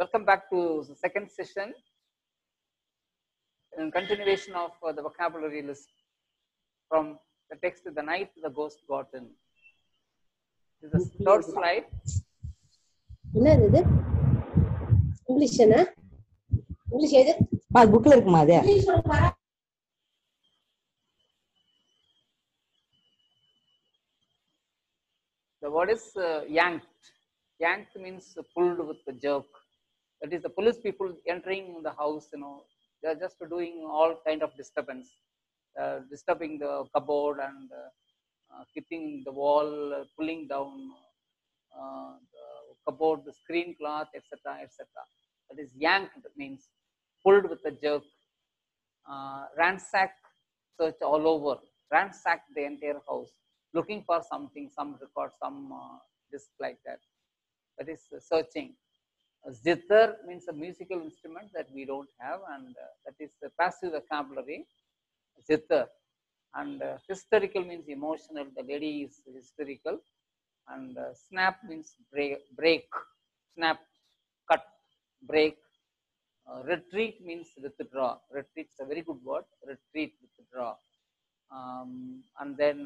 Welcome back to the second session in continuation of the vocabulary list from the text The Night the Ghost Got In. This is the third slide. என்னது இங்கிலீஷ்னா English எது புக்ல இருக்குமா அது The word is yanked. Yanked means pulled with a jerk. That is the police people entering the house, they are just doing all kind of disturbance, disturbing the cupboard and hitting the wall, pulling down the cupboard, the screen cloth, etc., etc. That is yanked means pulled with a jerk. Ransack, search all over, ransack the entire house, looking for something, some record, some disc like that. That is searching. Zither means a musical instrument that we don't have, and that is the passive vocabulary, zither. And hysterical means emotional, the lady is hysterical. And snap means break, snap, cut, break. Retreat means withdraw. Retreat is a very good word, retreat, withdraw. And then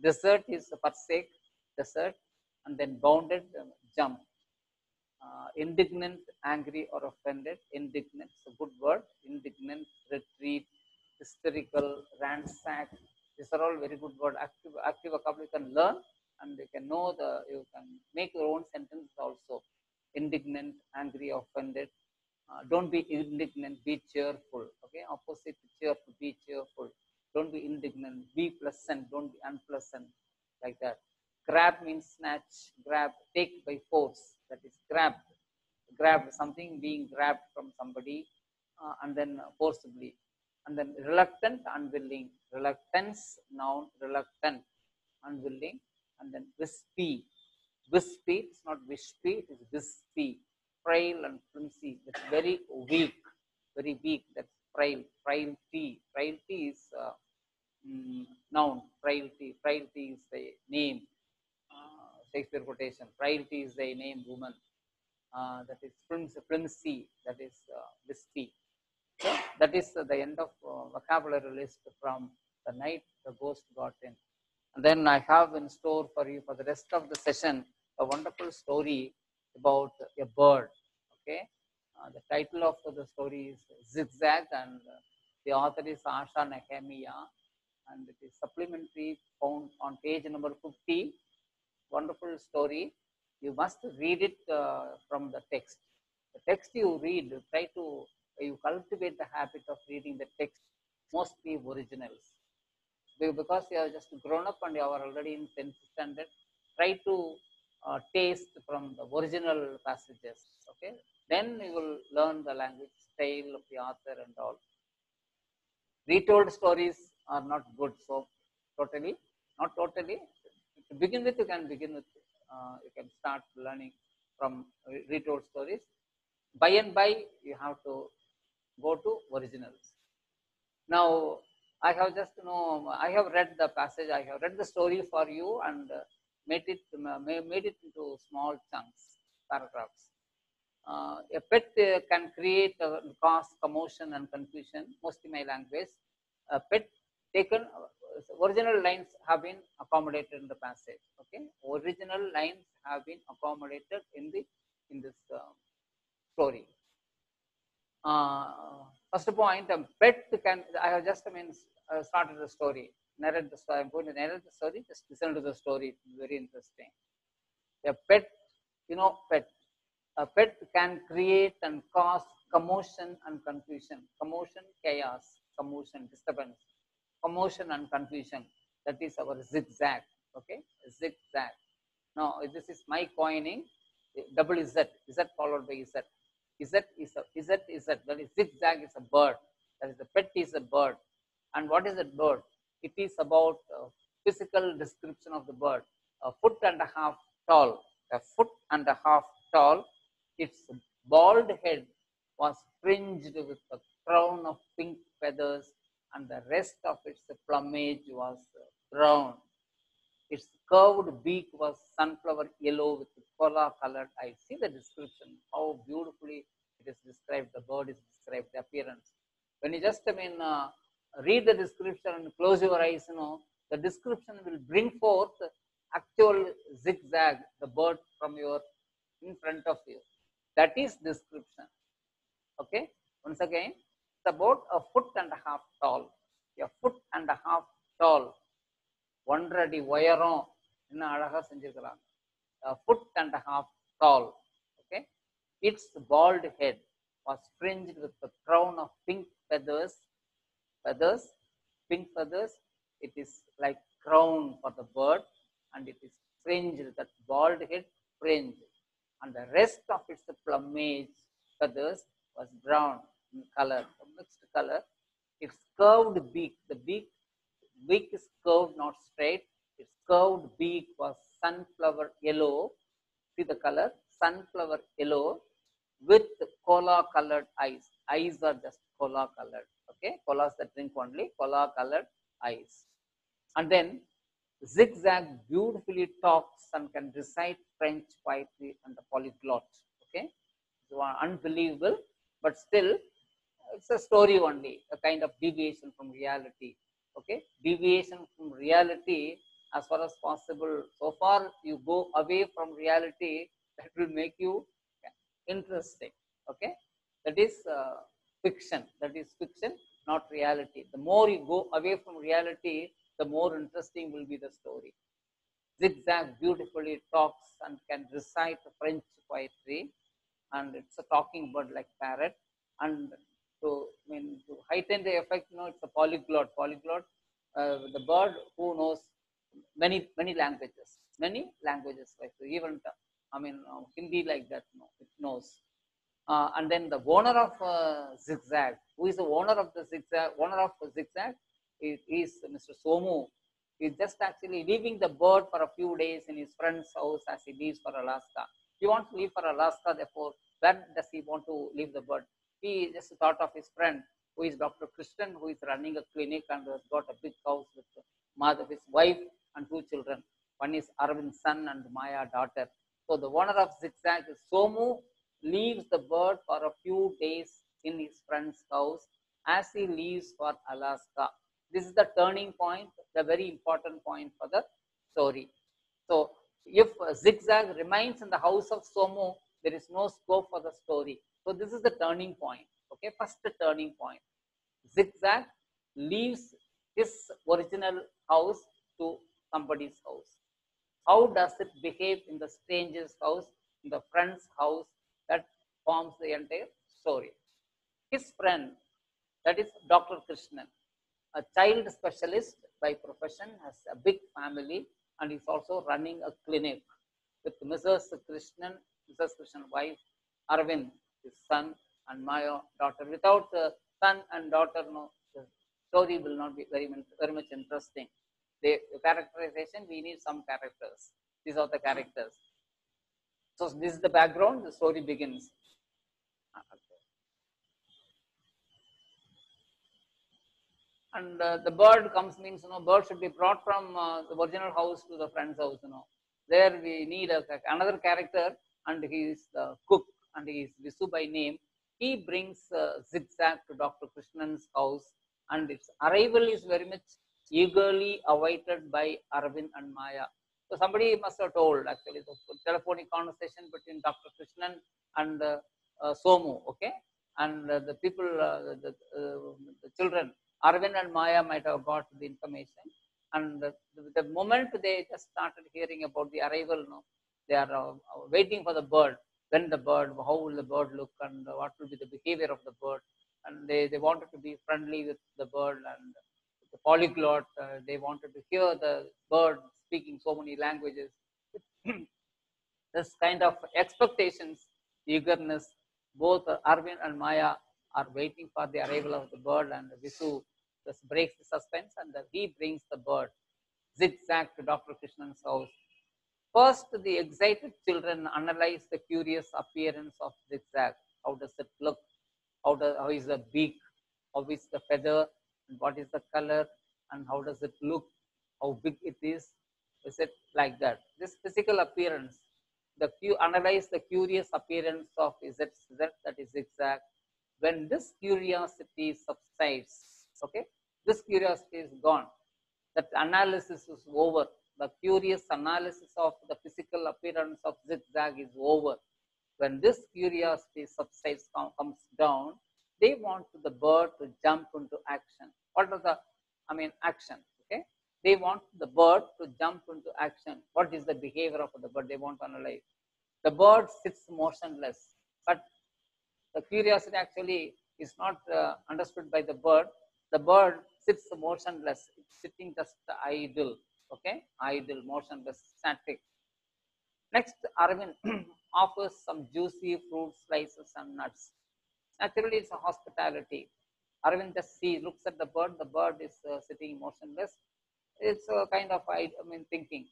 desert is forsake, desert. And then bounded, jump. Indignant, angry or offended. Indignant is a good word. Indignant, retreat, hysterical, ransack. These are all very good words. Active vocabulary you can learn, and you can know you can make your own sentence also. Indignant, angry, offended. Don't be indignant, be cheerful. Okay, opposite to cheerful, be cheerful. Don't be indignant, be pleasant, don't be unpleasant, like that. Grab means snatch, grab, take by force, that is grabbed. Grab, something being grabbed from somebody, and then forcibly. And then reluctant, unwilling. Reluctance, noun, reluctant, unwilling. And then wispy. Wispy, it's not wispy, it is wispy. Frail and flimsy, that's very weak, very weak, that's frail. Frailty, frailty is noun, frailty. Frailty is the name, Shakespeare quotation. Frailty is the name, woman. That is flimsy, that is wispy. So that is the end of vocabulary list from The Night the Ghost Got In. And then I have in store for you for the rest of the session a wonderful story about a bird. Okay, the title of the story is Zigzag, and the author is Asha Nehemiah, and it is supplementary found on page number 50. Wonderful story. You must read it from the text. The text you read, you cultivate the habit of reading the text, mostly originals. Because you have just grown up and you are already in 10th standard, try to taste from the original passages. Okay, then you will learn the language style of the author and all. Retold stories are not good, so not totally. To begin with, you can start learning from retold stories. By and by, you have to go to originals. Now, I have read the passage, I have read the story for you, and made it into small chunks, paragraphs. A pet can create cause commotion and confusion, mostly my language. A pet taken, original lines have been accommodated in the passage. Okay, original lines have been accommodated in this story. First point, a pet can, I have just started the story, narrate the story. I'm going to narrate the story, just listen to the story, it's very interesting. A pet, a pet can create and cause commotion and confusion. Commotion, chaos, commotion, disturbance, commotion and confusion. That is our zigzag. Okay, zigzag. Now, this is my coining, double Z, Z followed by Z. Z is that is zigzag is a bird. That is, the pet is a bird. And what is that bird? It is about physical description of the bird. A foot and a half tall. A foot and a half tall. Its bald head was fringed with a crown of pink feathers, and the rest of its plumage was brown. Its curved beak was sunflower yellow with cola colored eyes. See the description, how beautifully just, read the description and close your eyes, the description will bring forth actual zigzag, the bird from your in front of you. That is description. Okay. Once again, it's about a foot and a half tall. A foot and a half tall. 1 அடி உயரம் என்ன அழகா செஞ்சிருக்கிறாங்க. A foot and a half tall. Okay. Its bald head was fringed with a crown of pink feathers. Pink feathers. It is like crown for the bird, and it is fringed, that bald head fringed, and the rest of its plumage feathers was brown in color, a mixed color. Its curved beak, the beak is curved, not straight. Its curved beak was sunflower yellow. See the color, sunflower yellow, with cola colored eyes. Eyes are just cola colored. Okay, cola is the drink only. Cola colored eyes. And then zigzag beautifully talks and can recite French poetry and the polyglot. Okay, so unbelievable, but still it's a story only, a kind of deviation from reality. Okay, deviation from reality as far as possible. So far you go away from reality, that will make you interesting. Okay, that is fiction. That is fiction, not reality. The more you go away from reality, the more interesting will be the story. Zigzag beautifully talks and can recite French poetry, and it's a talking bird like parrot. And to heighten the effect, it's a polyglot. Polyglot, the bird who knows many languages, like even Hindi like that. It knows. And then the owner of zigzag, who is the owner of the zigzag? Owner of zigzag is Mr. Somu. He is just actually leaving the bird for a few days in his friend's house as he leaves for Alaska. He wants to leave for Alaska, therefore, where does he want to leave the bird? He just thought of his friend, who is Dr. Krishnan, who is running a clinic and has got a big house with Madhav, his wife, and 2 children. One is Arvind's son and Maya, daughter. So the owner of zigzag is Somu, leaves the bird for a few days in his friend's house as he leaves for Alaska. This is the turning point, the very important point for the story. So if zigzag remains in the house of Somu, there is no scope for the story. So this is the turning point. Okay, first turning point. Zigzag leaves his original house to somebody's house. How does it behave in the stranger's house, in the friend's house? That forms the entire story. His friend, that is Dr. Krishnan, a child specialist by profession, has a big family, and is also running a clinic with Mrs. Krishnan, wife, Arvind, his son, and Maya, daughter. Without son and daughter, no, the story will not be very much interesting. The characterization, we need some characters. These are the characters. So this is the background. The story begins. And the bird comes, means bird should be brought from the original house to the friend's house. There we need another character, and he is the cook, and he is Visu by name. He brings zigzag to Dr. Krishnan's house, and its arrival is very much eagerly awaited by Arvind and Maya. So somebody must have told, actually, the telephonic conversation between Dr. Krishnan and Somu, okay? And the people, the children, Arvind and Maya might have got the information. And the moment they just started hearing about the arrival, they are waiting for the bird. When the bird, how will the bird look, and what will be the behavior of the bird? And they wanted to be friendly with the bird, and the polyglot, they wanted to hear the bird speaking so many languages. This kind of expectations, eagerness, both Arvind and Maya are waiting for the arrival of the bird, and Visu just breaks the suspense, and he brings the bird zigzag to Dr. Krishnan's house. First, the excited children analyze the curious appearance of zigzag. How does it look? How is the beak? How is the feather? And what is the color? And how does it look? How big it is? Is it like that? This physical appearance, analyze the curious appearance of that is zigzag. When this curiosity subsides, okay, this curiosity is gone. That analysis is over. The curious analysis of the physical appearance of zigzag is over. When this curiosity subsides, comes down, they want the bird to jump into action. What are the, action? Okay, they want the bird to jump into action. What is the behavior of the bird? They want to analyze. The bird sits motionless, but the curiosity actually is not understood by the bird. The bird sits motionless. It's sitting just idle. Okay, idle, motionless, static. Next, Arvind offers some juicy fruit slices and nuts. Naturally, it's a hospitality. Arvind just looks at the bird. The bird is sitting motionless. It's a kind of, thinking.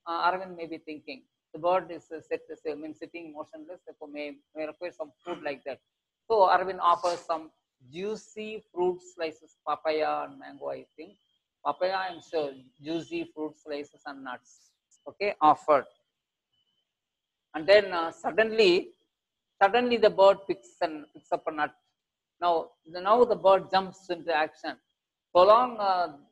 Arvind may be thinking. The bird is sitting motionless. Therefore, may require some food like that. So Arvind offers some juicy fruit slices, papaya and mango, I think. Papaya, I'm sure, juicy fruit slices and nuts. Okay, offered. And then suddenly the bird picks up a nut. Now the bird jumps into action. So long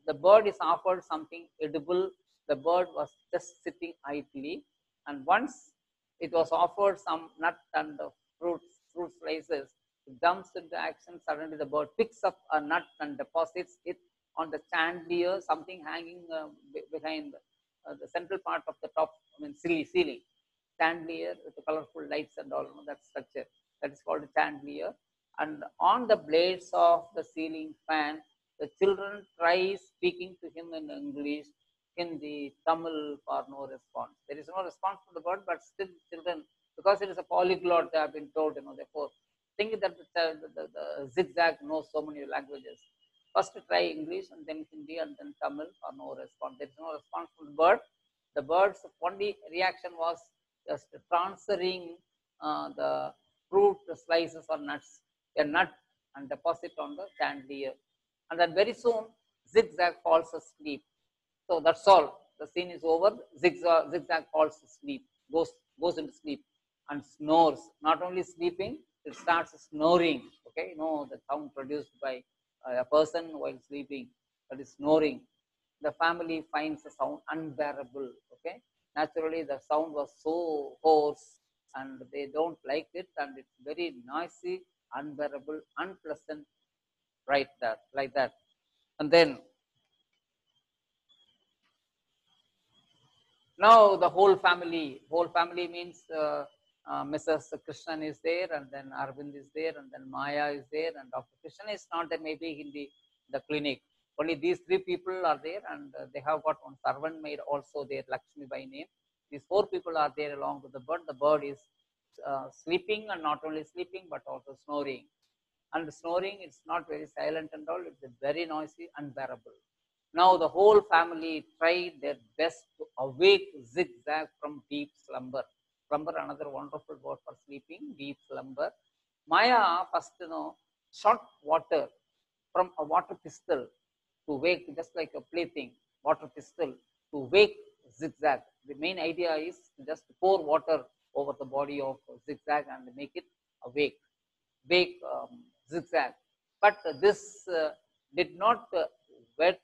the bird is offered something edible, the bird was just sitting idly. And once it was offered some nut and fruit slices, it jumps into action. Suddenly the bird picks up a nut and deposits it on the chandelier, something hanging behind the central part of the top, ceiling. Chandelier with the colorful lights and all, that structure. That is called a chandelier. And on the blades of the ceiling fan, the children try speaking to him in English, Hindi, Tamil, for no response. There is no response from the bird, but still children, because it is a polyglot, they have been told, therefore, thinking that the zigzag knows so many languages. First try English and then Hindi and then Tamil, for no response. There is no response from the bird. The bird's only reaction was just transferring the fruit slices or nuts, a nut, and deposit on the chandelier. And then very soon, zigzag falls asleep. So that's all. The scene is over. Zigzag falls asleep, goes into sleep and snores. Not only sleeping, it starts snoring. Okay, the sound produced by a person while sleeping, that is snoring. The family finds the sound unbearable. Okay, naturally the sound was so hoarse and they don't like it, and it's very noisy, unbearable, unpleasant, right? That like that. And then now the whole family means Mrs. Krishnan is there, and then Arvind is there, and then Maya is there, and Dr. Krishnan is not there, maybe in the clinic. Only these three people are there, and they have got one servant maid also there, Lakshmi by name. These four people are there along with the bird. The bird is sleeping, and not only sleeping but also snoring. And snoring, it's not very silent and all, it's very noisy, unbearable. Now the whole family tried their best to awake zigzag from deep slumber. Slumber, another wonderful word for sleeping, deep slumber. Maya first, shot water from a water pistol to wake, just like a plaything, water pistol to wake zigzag. The main idea is to just pour water over the body of zigzag and make it awake, wake zigzag. But this did not wet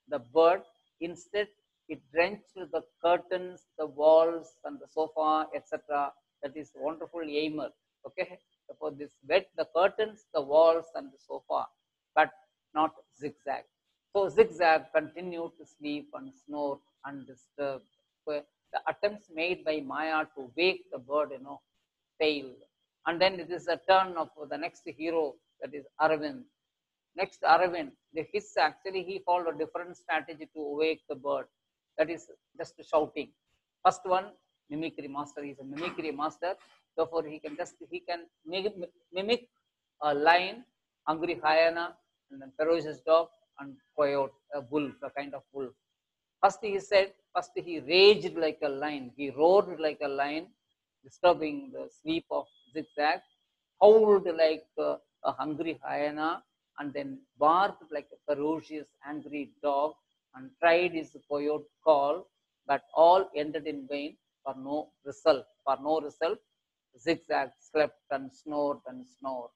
the bird. Instead, it drenched the curtains, the walls, and the sofa, etc. That is wonderful aimer. Okay, for this wet the curtains, the walls, and the sofa, but not zigzag. So zigzag continued to sleep and snore undisturbed. So the attempts made by Maya to wake the bird, failed. And then it is a turn of the next hero, that is Arvind. Next, Arvind, he followed a different strategy to awake the bird. That is just shouting. First one, mimicry master. He is a mimicry master. Therefore, he can mimic a lion, hungry hyena, and then ferocious dog, and coyote, a wolf, a kind of wolf. First he raged like a lion. He roared like a lion, disturbing the sleep of zigzag, howled like a hungry hyena, and then barked like a ferocious, angry dog, and tried his coyote call, but all ended in vain for no result. Zigzag slept and snored and snored.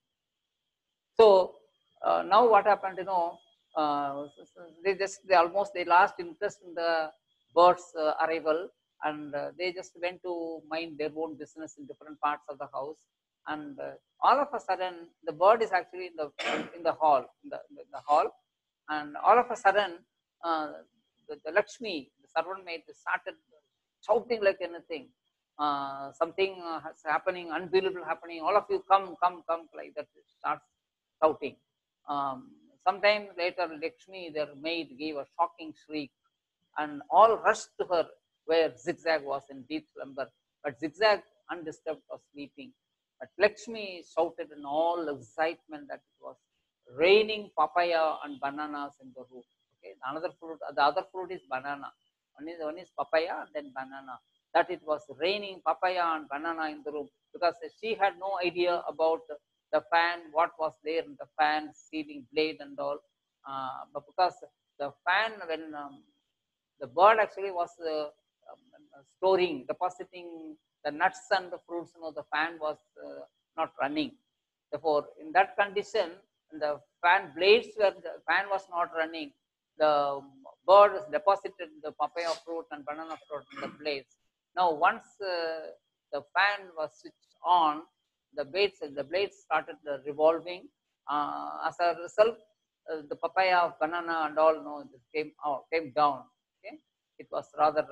So now what happened, they almost they lost interest in the birds arrival, and they just went to mind their own business in different parts of the house. And all of a sudden the bird is actually in the hall, in the hall. And all of a sudden the Lakshmi, the servant maid, started shouting like anything. Something has happening, unbelievable happening. All of you come, come, come, like that. Starts shouting. Sometime later, Lakshmi, their maid, gave a shocking shriek, and all rushed to her where Zigzag was in deep slumber. But Zigzag, undisturbed, was sleeping. But Lakshmi shouted in all excitement that it was raining papaya and bananas in the room. Okay, another fruit, the other fruit is banana. One is papaya and then banana. That it was raining papaya and banana in the room, because she had no idea about the fan, what was there in the fan, ceiling blade and all. But because the fan, when the bird actually was storing, depositing the nuts and the fruits, the fan was not running. Therefore, in that condition, the fan blades were, the fan was not running, the bird deposited the papaya fruit and banana fruit in the blades. Now, once the fan was switched on, the blades started revolving. As a result, the papaya, banana, and all came down. Okay, it was rather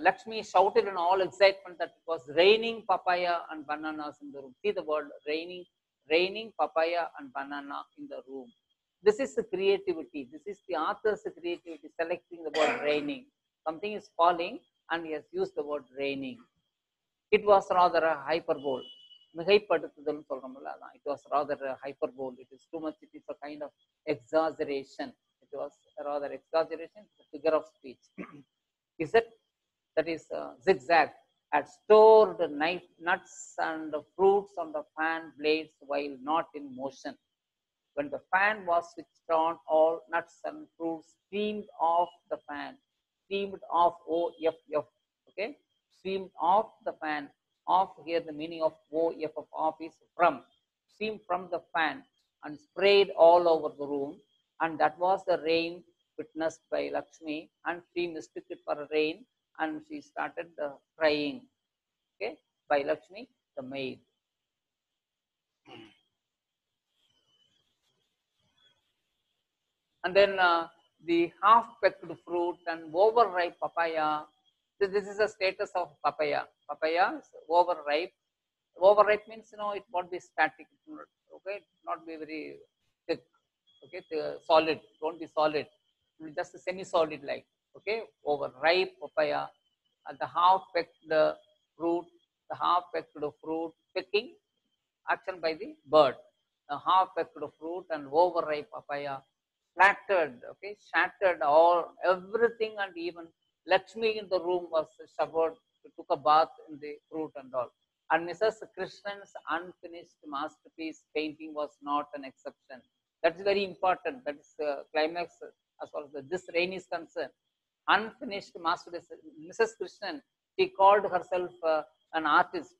Lakshmi shouted in all excitement that it was raining papaya and bananas in the room. See the word raining papaya and banana in the room. This is the creativity. This is the author's creativity, selecting the word raining. Something is falling and he has used the word raining. It was rather a hyperbole. It was rather a hyperbole. It is too much. It is a kind of exaggeration. It was rather exaggeration. It's a figure of speech. Is it? That is Zigzag had stored nuts and fruits on the fan blades while not in motion. When the fan was switched on, all nuts and fruits streamed off the fan. Streamed off, O-F-F, okay? Streamed off the fan. Off here, the meaning of O-F of off is from. Streamed from the fan and sprayed all over the room. And that was the rain witnessed by Lakshmi. And she mistook it for rain, and she started crying, okay, by Lakshmi, the maid. And then the half-pecked fruit and overripe papaya. This is the status of papaya. Papaya is overripe. Overripe means, it won't be static, okay, it will not be very thick, okay, solid, it won't be solid, just semi-solid like, okay, overripe papaya, and the half-pecked fruit, pecking, action by the bird, the half-pecked fruit and overripe papaya, shattered everything, and even Lakshmi in the room was showered, took a bath in the fruit and all. And Mrs. Krishnan's unfinished masterpiece painting was not an exception. That is very important. That is climax as far as this rain is concerned. Unfinished masterpiece. Mrs. Krishnan, she called herself an artist.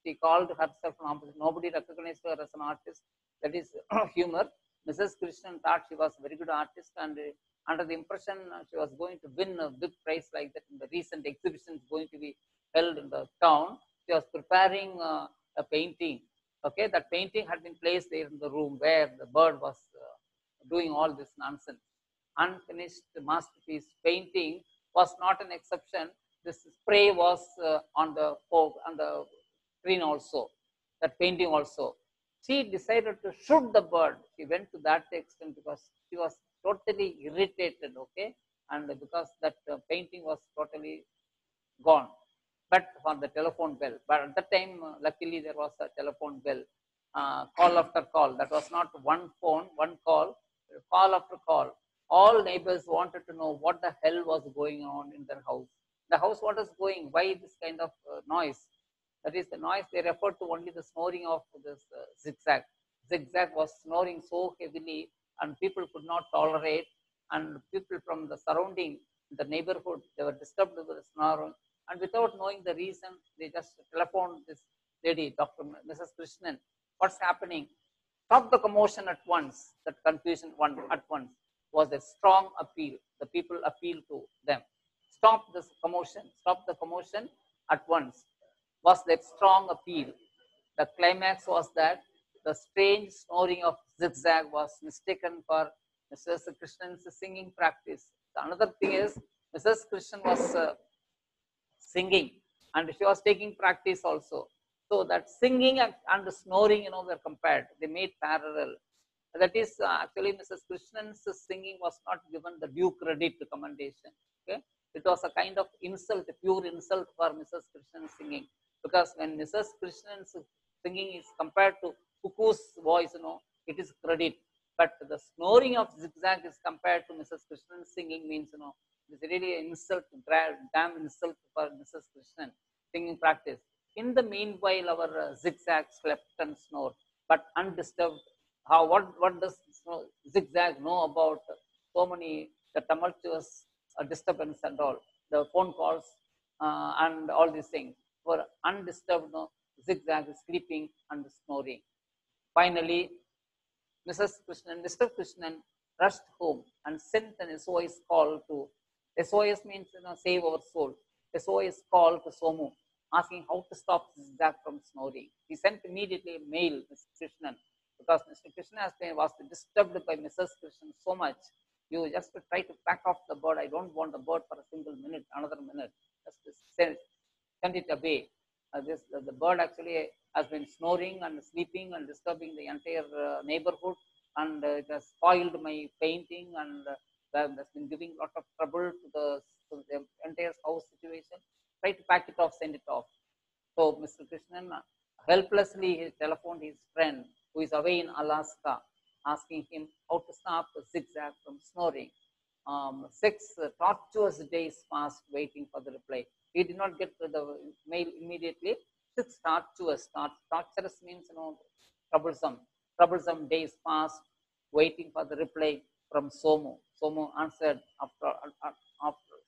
She called herself an artist. Nobody recognized her as an artist. That is humor. Mrs. Krishnan thought she was a very good artist, and under the impression she was going to win a big prize like that in the recent exhibition going to be held in the town. She was preparing a painting. Okay, that painting had been placed there in the room where the bird was doing all this nonsense. Unfinished masterpiece painting was not an exception. This spray was on the screen also. That painting also. She decided to shoot the bird. She went to that extent because she was totally irritated. Okay, and because that painting was totally gone. But for the telephone bell. But at that time, luckily there was a telephone bell, call after call. That was not one phone, one call after call. All neighbors wanted to know what the hell was going on in their house. The house, what is going? Why this kind of noise? That is the noise. They referred to only the snoring of this Zigzag. Zigzag was snoring so heavily, and people could not tolerate. And people from the surrounding, the neighborhood, they were disturbed with the snoring. And without knowing the reason, they just telephoned this lady, Mrs. Krishnan. What's happening? Stop the commotion at once. That confusion at once was a strong appeal. The people appealed to them. Stop this commotion. Stop the commotion at once was that strong appeal. The climax was that the strange snoring of Zigzag was mistaken for Mrs. Krishnan's singing practice. Another thing is Mrs. Krishnan was singing and she was taking practice also. So that singing and snoring, were compared. They made parallel. That is actually Mrs. Krishnan's singing was not given the due credit commendation. Okay, it was a kind of insult, a pure insult for Mrs. Krishnan's singing, because when Mrs. Krishnan's singing is compared to Cuckoo's voice, it is credit. But the snoring of Zigzag is compared to Mrs. Krishnan's singing means, it's really an insult, damn insult for Mrs. Krishnan singing practice. In the meanwhile, our Zigzag slept and snored, but undisturbed. What does Zigzag know about so many the tumultuous disturbance and all the phone calls and all these things? For undisturbed, Zigzag is sleeping and snoring. Finally, Mr. Krishnan rushed home and sent an SOS call to, SOS means save our soul. SOS call to Somu, asking how to stop Zigzag from snoring. He sent immediately a mail to Mr. Krishnan, because Mr. Krishnan was disturbed by Mrs. Krishnan so much. You just try to pack off the bird. I don't want the bird for a single minute, another minute. Just send it away. The bird actually has been snoring and sleeping and disturbing the entire neighborhood, and it has spoiled my painting, and has been giving a lot of trouble to the entire house situation. Try to pack it off, send it off. So Mr. Krishnan helplessly telephoned his friend who is away in Alaska, asking him how to stop Zigzag from snoring. 6 tortuous days passed waiting for the reply. He did not get the mail immediately. 6 torturous means troublesome days passed waiting for the reply from Somu. Somu answered after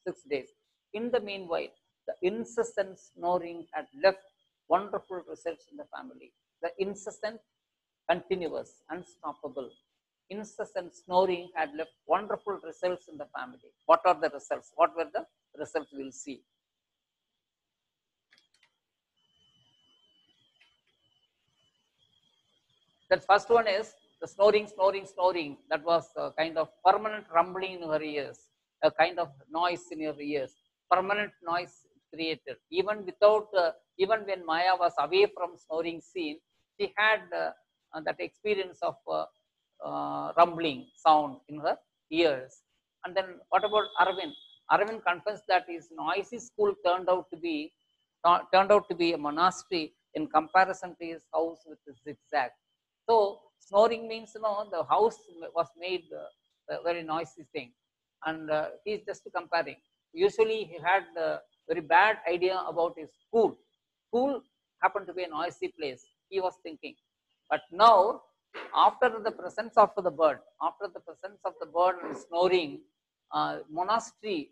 6 days. In the meanwhile, the incessant snoring had left wonderful results in the family. The incessant, continuous, unstoppable, incessant snoring had left wonderful results in the family. What are the results? What were the results? We'll see. That first one is the snoring. That was a kind of permanent rumbling in her ears, a kind of noise in her ears, permanent noise created. Even without, even when Maya was away from snoring scene, she had that experience of rumbling sound in her ears. And then what about Arvind? Arvind confessed that his noisy school turned out to be a monastery in comparison to his house with the Zigzag. So snoring means, the house was made a very noisy thing, and he's just comparing. Usually he had a very bad idea about his school. School happened to be a noisy place, he was thinking. But now, after the presence of the bird, and snoring, monastery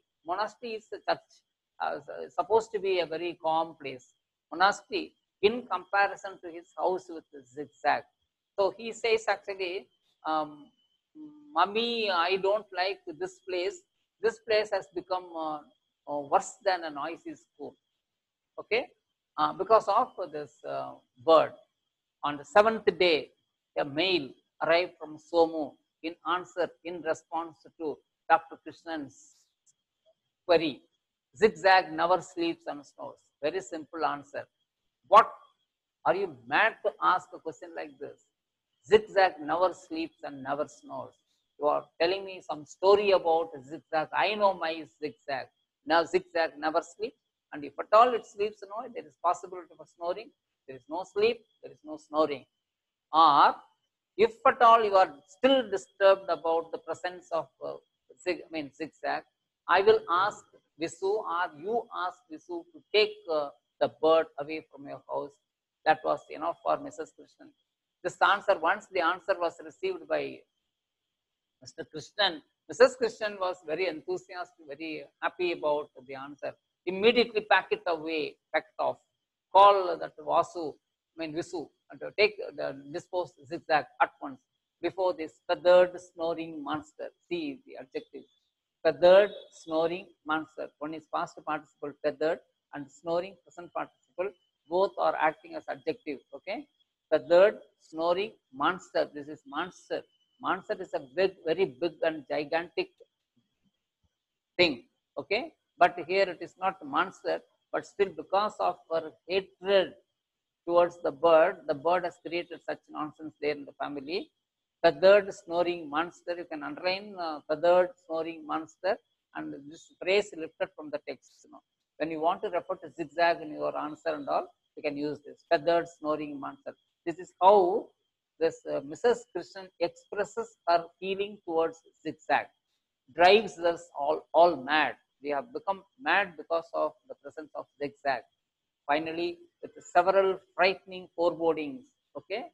is a church, supposed to be a very calm place. Monastery in comparison to his house with the Zigzag. So he says actually, Mummy, I don't like this place. This place has become worse than a noisy school. Okay, because of this bird. On the 7th day, a mail arrived from Somu in response to Dr. Krishnan's query. Zigzag never sleeps and snores. Very simple answer. What? Are you mad to ask a question like this? Zigzag never sleeps and never snores. You are telling me some story about Zigzag. I know my Zigzag. Now Zigzag never sleeps, and if at all it sleeps, there is possibility for snoring. There is no sleep, there is no snoring. Or if at all you are still disturbed about the presence of Zigzag, I will ask Visu, or you ask Visu, to take the bird away from your house. That was enough for Mrs. Krishnan. This answer, once the answer was received by Mr. Krishnan, Mrs. Krishnan was very enthusiastic, very happy about the answer. Immediately pack it off, call that Visu, to take dispose zigzag at once before this feathered snoring monster. See the adjective. Feathered snoring monster. One is past participle feathered and snoring present participle. Both are acting as adjective. Okay. Feathered snoring monster. This is monster. Monster is a big, very big and gigantic thing. Okay. But here it is not monster, but still because of her hatred towards the bird has created such nonsense there in the family. Feathered snoring monster, you can underline feathered snoring monster, and this phrase lifted from the text. When you want to refer to zigzag in your answer and all, you can use this feathered snoring monster. This is how this Mrs. Krishnan expresses her feeling towards zigzag, drives us all mad. We have become mad because of the presence of zigzag. Finally, with several frightening forebodings, okay,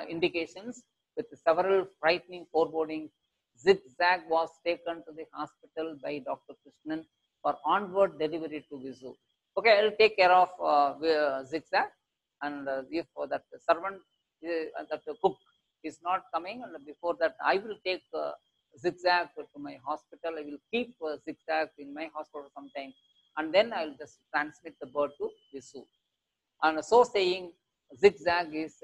indications, with several frightening forebodings, zigzag was taken to the hospital by Dr. Krishnan for onward delivery to Visu. Okay, I'll take care of zigzag, and if that servant, that cook is not coming, and before that, I will take zigzag to my hospital. I will keep zigzag in my hospital sometime, and then I will just transmit the bird to Visu. And so saying, zigzag is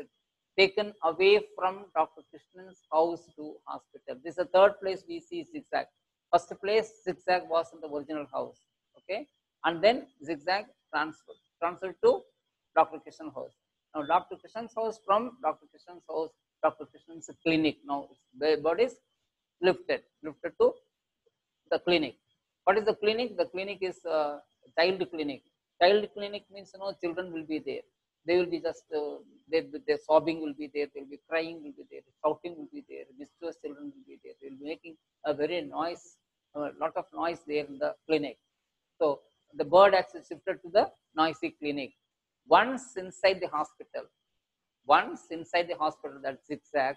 taken away from Dr. Krishnan's house to hospital. This is the third place we see zigzag. First place, zigzag was in the original house. Okay. And then zigzag transferred to Dr. Krishnan's house. Now, Dr. Krishnan's house, from Dr. Krishnan's house, Dr. Krishnan's clinic. Now, the bird is lifted to the clinic. What is the clinic? The clinic is child clinic. Child clinic means, children will be there. They will be just, their sobbing will be there. They will be crying will be there. Shouting will be there. Mischievous children will be there. They will be making a very lot of noise there in the clinic. So the bird actually shifted to the noisy clinic. Once inside the hospital, that zigzag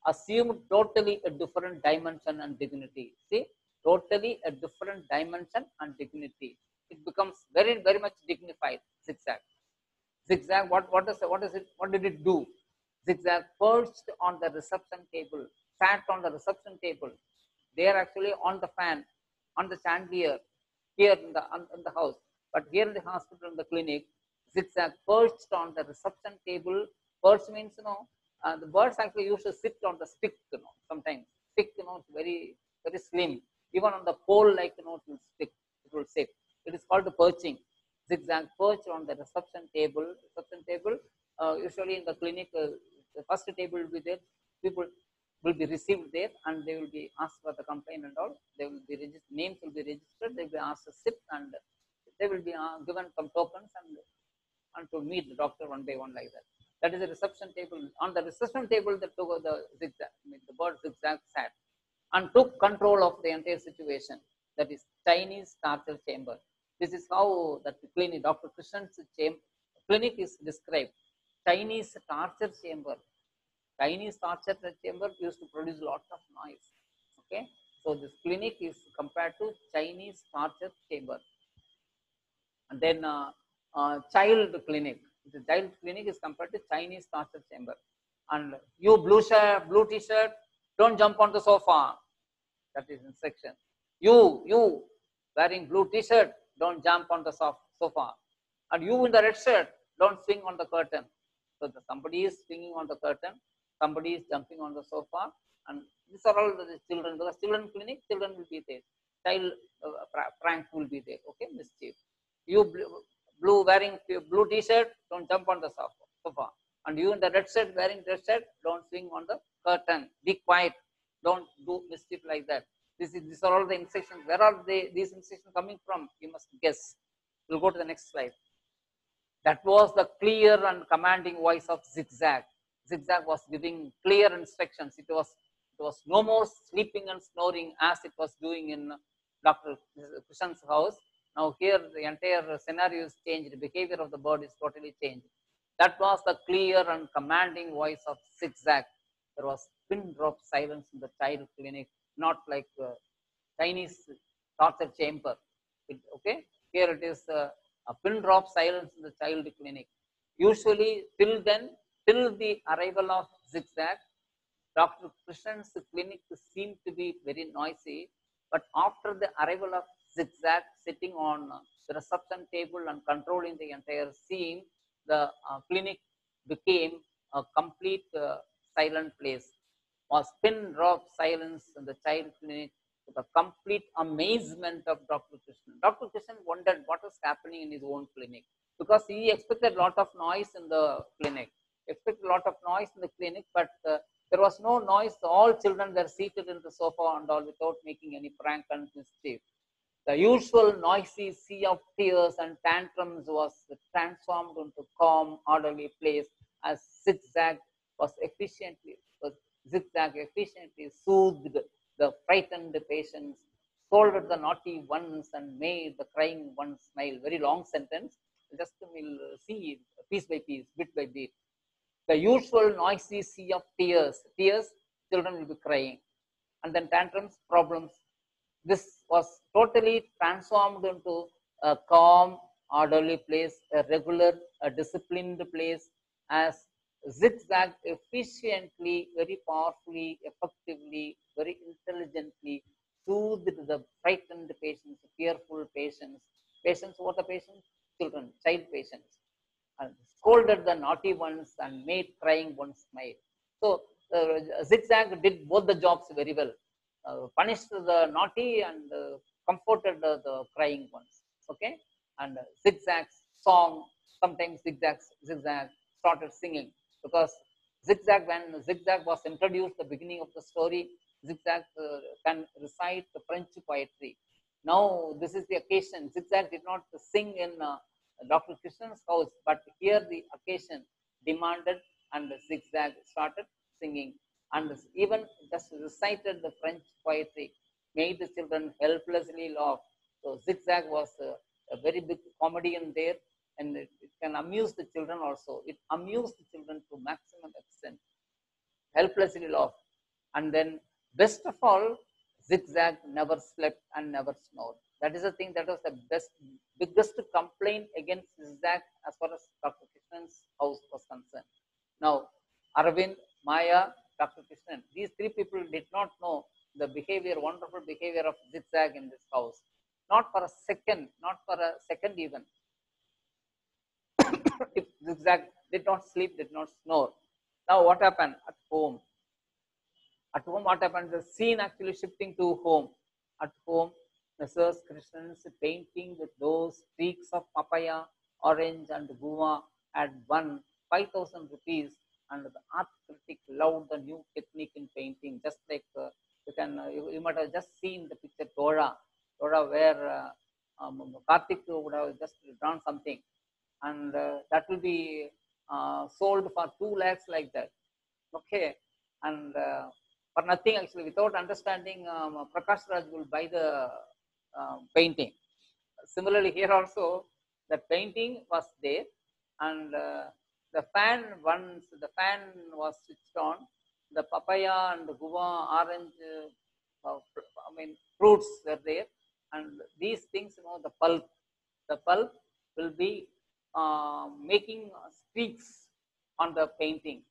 assumed totally a different dimension and dignity. See, totally a different dimension and dignity. It becomes very, very much dignified. Zigzag. Zigzag. What did it do? Zigzag perched on the reception table, sat on the reception table. They are actually on the fan, on the chandelier, here in the house. But here in the hospital, in the clinic, zigzag perched on the reception table. Perch means, the birds actually used to sit on the stick, sometimes. Stick, it's very, very slim. Even on the pole, like, it will stick, it will sit. It is called the perching. Zigzag perch on the reception table. Usually in the clinic, the first table will be there. People will be received there, and they will be asked for the complaint and all. They will be names will be registered. They will be asked to sit, and they will be given some tokens and to meet the doctor one by one, like that. That is a reception table. On the reception table, the bird zigzag sat and took control of the entire situation. That is Chinese torture chamber. This is how that clinic, Dr. Krishnan's clinic is described. Chinese torture chamber. Chinese torture chamber used to produce lots of noise. Okay, so this clinic is compared to Chinese torture chamber. And then child clinic. The child clinic is compared to Chinese torture chamber. And you blue t-shirt, don't jump on the sofa. That is instruction. You wearing blue t-shirt, don't jump on the sofa. And you in the red shirt, don't swing on the curtain. So somebody is swinging on the curtain, somebody is jumping on the sofa, and these are all the children. Because children clinic, children will be there. Child prank will be there. Okay, mischief. You wearing blue t-shirt, don't jump on the sofa. And you in the red shirt, wearing red shirt, don't swing on the curtain. Be quiet. Don't do mischief like that. These are all the instructions. Where are these instructions coming from? You must guess. We'll go to the next slide. That was the clear and commanding voice of zigzag. Zigzag was giving clear instructions. It was no more sleeping and snoring as it was doing in Dr. Krishnan's house. Now here the entire scenario is changed. The behavior of the bird is totally changed. That was the clear and commanding voice of zigzag. There was pin drop silence in the child clinic, not like Chinese torture chamber. Okay, here it is a pin drop silence in the child clinic. Usually till then Till the arrival of Zigzag, Dr. Krishan's clinic seemed to be very noisy, but after the arrival of Zigzag sitting on the reception table and controlling the entire scene, the clinic became a complete silent place. Was pin drop silence in the child clinic to the complete amazement of Dr. Krishnan. Dr. Krishnan wondered what was happening in his own clinic because he expected a lot of noise in the clinic. Expected a lot of noise in the clinic, but there was no noise. All children were seated in the sofa and all without making any prank and mischief. The usual noisy sea of tears and tantrums was transformed into calm, orderly place as Zigzag efficiently soothed the frightened patients, scolded the naughty ones, and made the crying ones smile. Very long sentence. Just we'll see piece by piece, bit by bit. The usual noisy sea of tears. Tears, children will be crying. And then tantrums, problems. This was totally transformed into a calm, orderly place, a regular, a disciplined place, as Zigzag efficiently, very powerfully, effectively, very intelligently soothed the frightened patients, fearful patients. Patients, what are patients? Children, child patients. And scolded the naughty ones and made crying ones smile. So Zigzag did both the jobs very well. Punished the naughty and comforted the crying ones. Okay, and Zigzag's song, sometimes Zigzag started singing because when Zigzag was introduced, the beginning of the story, Zigzag can recite the French poetry. Now this is the occasion. Zigzag did not sing in Dr. Krishan's house, but here the occasion demanded, and Zigzag started singing, and even just recited the French poetry, made the children helplessly laugh. So Zigzag was a very big comedian there, and it can amuse the children also. It amused the children to maximum extent, helplessly laugh. And then, best of all, Zigzag never slept and never snored. That is the thing that was the biggest complaint against Zigzag as far as Dr. Krishan's house was concerned. Now, Arvind, Maya, Dr. Krishnan, these three people did not know the behavior, wonderful behavior of Zigzag in this house. Not for a second, not for a second even. If Zigzag did not sleep, did not snore. Now, what happened at home? At home, what happened? The scene actually shifting to home. At home, Mrs. Krishnan's painting with those streaks of papaya, orange, and guava had won 5,000 rupees, and the art critic loved the new technique in painting. Just like you might have just seen the picture Tora, where Karthik would have just drawn something, and that will be sold for 2 lakhs like that. Okay, and for nothing actually, without understanding, Prakash Raj will buy the painting. Similarly, here also, the painting was there, and the fan, once the fan was switched on, the papaya and the guava, orange, fruits were there, and these things, the pulp will be making streaks on the painting.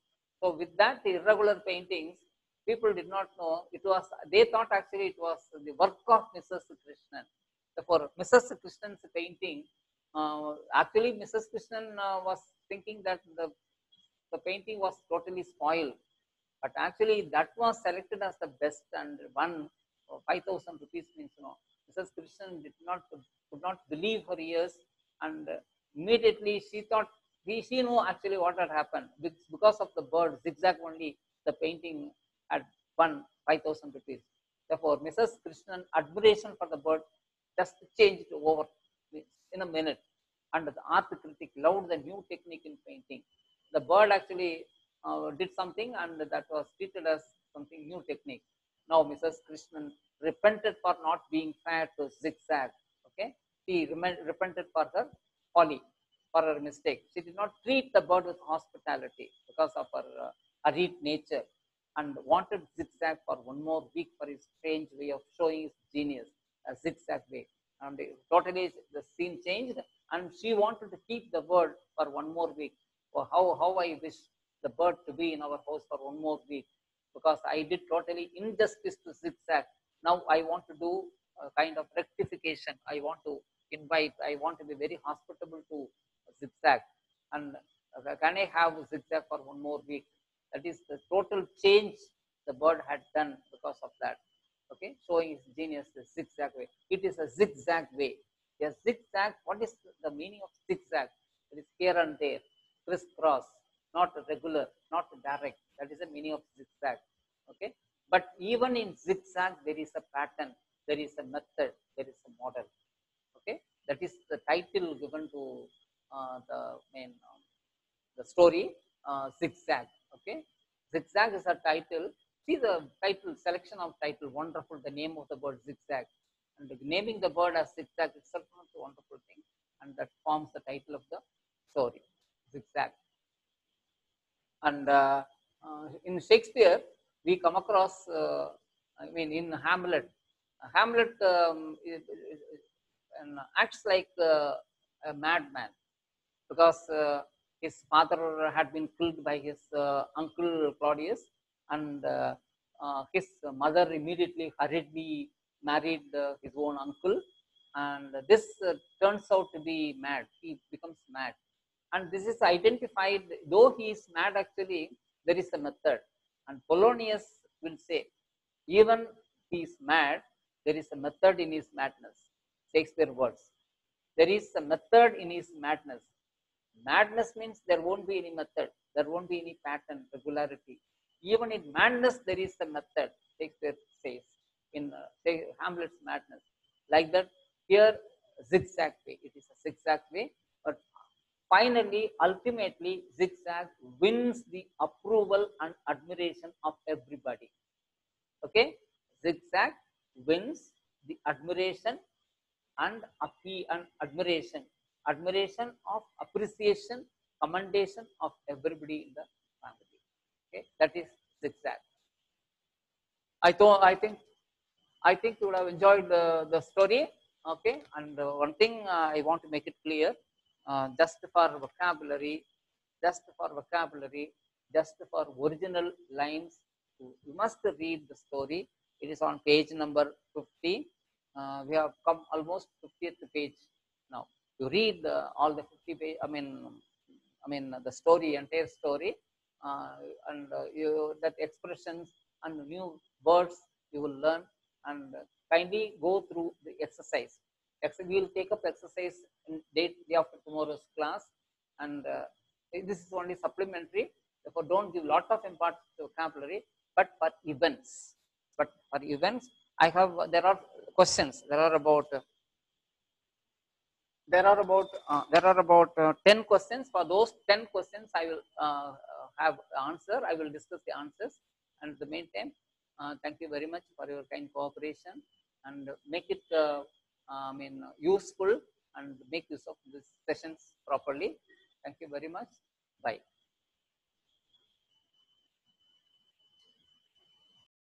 So with that irregular paintings, people did not know it was. They thought actually it was the work of Mrs. Krishnan. Therefore, Mrs. Krishnan's painting, actually Mrs. Krishnan was thinking that the painting was totally spoiled, but actually that was selected as the best and won 5,000 rupees means, Mrs. Krishnan could not believe her ears, and immediately she thought, she knew actually what had happened. Because of the bird, Zigzag only, the painting had won 5,000 rupees. Therefore, Mrs. Krishnan, admiration for the bird just changed over in a minute. And the art critic loved the new technique in painting. The bird actually did something, and that was treated as something new technique. Now, Mrs. Krishnan repented for not being fair to Zigzag. Okay, she repented for her folly, for her mistake. She did not treat the bird with hospitality because of her arid nature, and wanted Zigzag for one more week for his strange way of showing his genius, a Zigzag way. And totally the scene changed, and she wanted to keep the bird for one more week. Oh, how I wish the bird to be in our house for one more week, because I did totally injustice to zigzag. Now I want to do a kind of rectification. I want to invite, I want to be very hospitable to zigzag. And can I have zigzag for one more week? That is the total change the bird had done because of that. Okay, showing his genius, the zigzag way. It is a zigzag way. A zigzag, what is the meaning of zigzag? It is here and there, crisscross, not regular, not direct. That is the meaning of zigzag. Okay, but even in zigzag, there is a pattern, there is a method, there is a model. Okay, that is the title given to the main the story, zigzag. Okay, zigzag is a title. See the title, selection of title, wonderful. The name of the bird, zigzag, and naming the bird as zigzag itself is a wonderful thing, and that forms the title of the story, zigzag. And in Shakespeare, we come across, I mean, in Hamlet, Hamlet acts like a madman, because his father had been killed by his uncle Claudius, and his mother immediately hurriedly married his own uncle, and this turns out to be mad. He becomes mad, and this is identified. Though he is mad, actually there is a method, and Polonius will say, even he is mad, there is a method in his madness. Shakespeare words. There is a method in his madness. Madness means there won't be any method, there won't be any pattern, regularity. Even in madness, there is a method, Shakespeare says in Hamlet's madness. Like that, here, zigzag way. It is a zigzag way, but finally, ultimately, zigzag wins the approval and admiration of everybody. Okay, zigzag wins the admiration and admiration of appreciation, commendation of everybody in the family. Okay, that is zigzag. I think you would have enjoyed the story. Okay, and one thing I want to make it clear, just for vocabulary, just for original lines, you must read the story. It is on page number 50. We have come almost 50th page now. You read all the 50 page. I mean the story, entire story, and that expressions and new words you will learn, and kindly go through the exercise. We will take up exercise in day after tomorrow's class, and this is only supplementary. Therefore, don't give lot of importance to vocabulary, but for events. I have there are questions. There are about 10 questions. For those 10 questions, I will have answer. I will discuss the answers. And in the meantime, thank you very much for your kind cooperation, and make it useful, and make use of these sessions properly. Thank you very much.